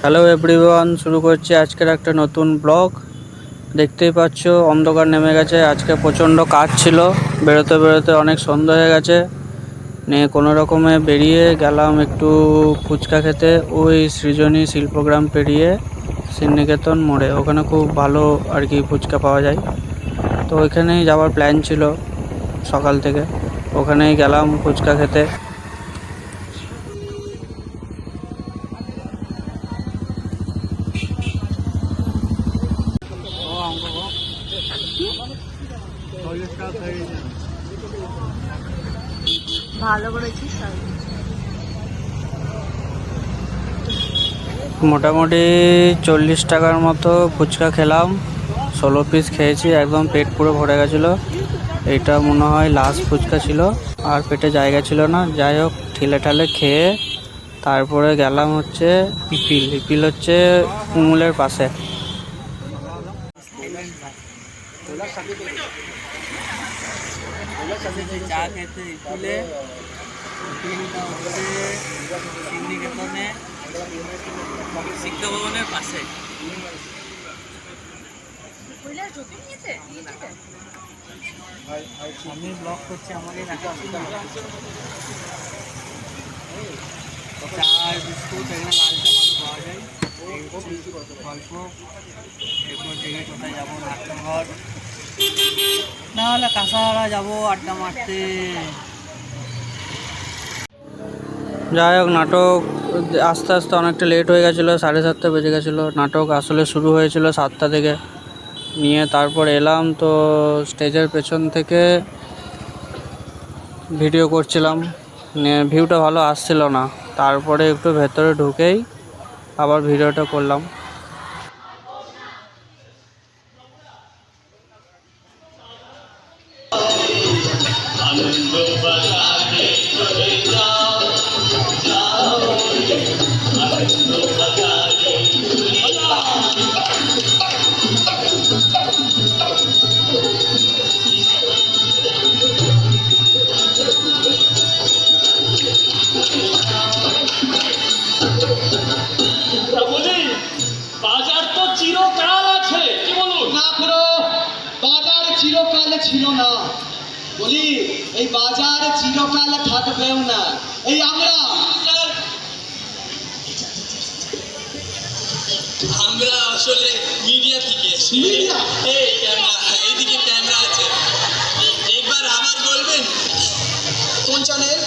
Hello everyone, শুরু করছি আজকের একটা নতুন ব্লগ। দেখতেই পাচ্ছ অন্ধকার নেমে গেছে। আজকে প্রচণ্ড কাজ ছিল, বেরোতে বেরোতে অনেক সন্ধ্যা হয়ে গেছে। নিয়ে কোনো রকমে বেরিয়ে গেলাম একটু ফুচকা খেতে, ওই সৃজনী শিল্পগ্রাম পেরিয়ে শ্রীনিকেতন মোড়ে। ওখানে খুব ভালো আর কি ফুচকা পাওয়া যায়, তো ওইখানেই যাওয়ার প্ল্যান ছিল সকাল থেকে। ওখানেই গেলাম ফুচকা খেতে। ভালো করেছিস। মোটামুটি 40 টাকার মতো ফুচকা খেলাম, 16 পিস খেয়েছি, একদম পেট পুরো ভরে গেছিলো। এটা মনে হয় লাস্ট ফুচকা ছিল, আর পেটে জায়গা ছিল না। যাই হোক, ঠেলে ঠালে খেয়ে তারপরে গেলাম হচ্ছে ইপিল হচ্ছে কুমুলের পাশে। চা খেতে ইপিলে, শ্রীনিকেতনে শিক্ষা ভবনের পাশে। আমি ব্লগ করছি, আমাকে দেখাচ্ছি না। চা আর বিস্কুট, এখানে লালটা ভালো পাওয়া যায়। গল্প এরপর থেকে কোথায় যাবো, নাট্যঘর নাহলে কাঁসাহারা যাবো আড্ডা মারতে। যাই হোক, নাটক আস্তে আস্তে অনেকটা লেট হয়ে গেছিলো, 7:30 বেজে গেছিলো। নাটক আসলে শুরু হয়েছিল 7টা থেকে। নিয়ে তারপর এলাম, তো স্টেজের পেছন থেকে ভিডিও করছিলাম, নিয়ে ভিউটা ভালো আসছিল না। তারপরে একটু ভেতরে ঢুকেই আবার ভিডিওটা করলাম। বাজার তো চিরকাল আছে, কি বলুন না পুরো বাজার চিরকালে ছিল না। বলি এই বাজার চিরকাল থাকবেও না। এই আমরা আসলে মিডিয়া থেকে এই ক্যামেরা, এইদিকে ক্যামেরা আছে। একবার আবার বলবেন কোন চ্যানেল?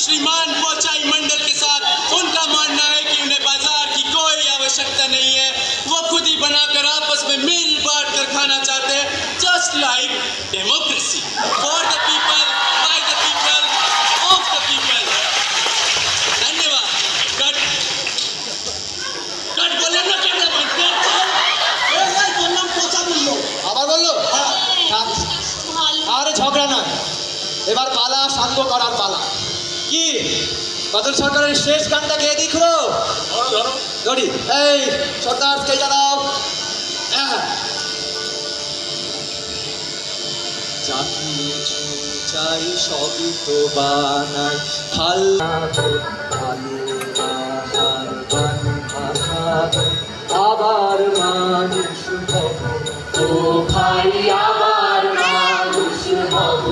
श्रीमान पोचाई मंडल के साथ उनका मानना है कि उन्हें बाजार की कोई आवश्यकता नहीं है, वो खुद ही बनाकर आपस में मिल बांट कर खाना चाहते हैं, just like democracy, for the people, by the people, of the people. धन्यवाद। कट कट बोले ना, कैमरा बंद कर। বললাম পোচা বললো, আবার বললো। আরে ঝগড়া নয়, এবার পালা শান্ত করার পালা। কি বাদল সরকারের শেষ গানটা গেয়ে দিখলো ধরি। এই সর্দার স্টেজে দাও। চাই সবই তো বানাই আবার মানুষ ও ভাই, আবার মানুষ হব।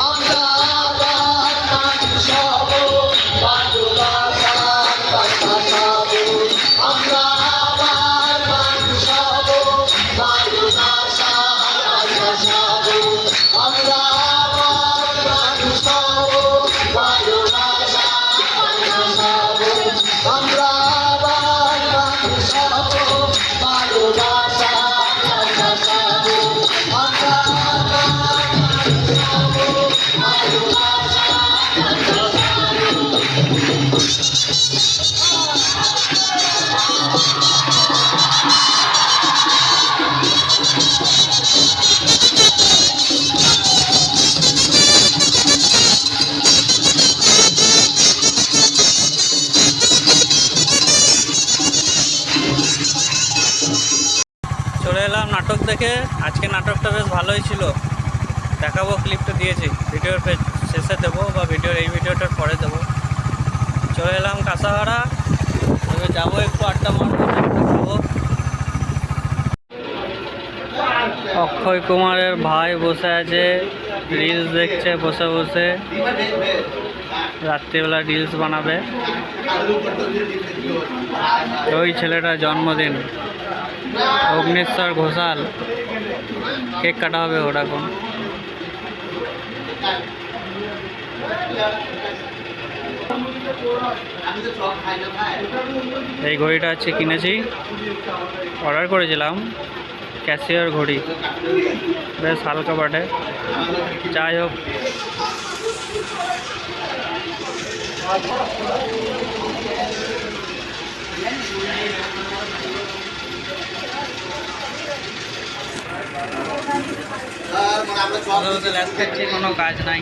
আমরা দেখে আজকে নাটকটা বেশ ভালোই ছিল, দেখাবো, ক্লিপটা দিয়েছি, ভিডিওর শেষে দেবো বা ভিডিওর এই ভিডিওটার পরে দেবো। চলে এলাম কাঁসাহারা, তবে যাবো একটু আড্ডা মারবো, খাবো। অক্ষয় কুমারের ভাই বসে আছে, রিলস দেখছে বসে বসে, রাত্রিবেলা রিলস বানাবে। ওই ছেলেটার জন্মদিন, অগ্নিশ্বর ঘোষাল, কেক কাটা হবে ওর এখন। এই ঘড়িটা হচ্ছে কিনেছি, অর্ডার করেছিলাম, ক্যাসিয়ার ঘড়ি, বেশ হালকা বাটে। যাই হোক, কোনো কাজ নাই।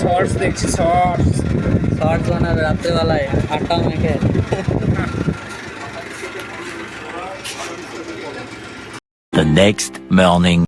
শর্টস দেখছি, শর্টস বানাবে রাত্রেবেলায় আটা মেখে। The next morning.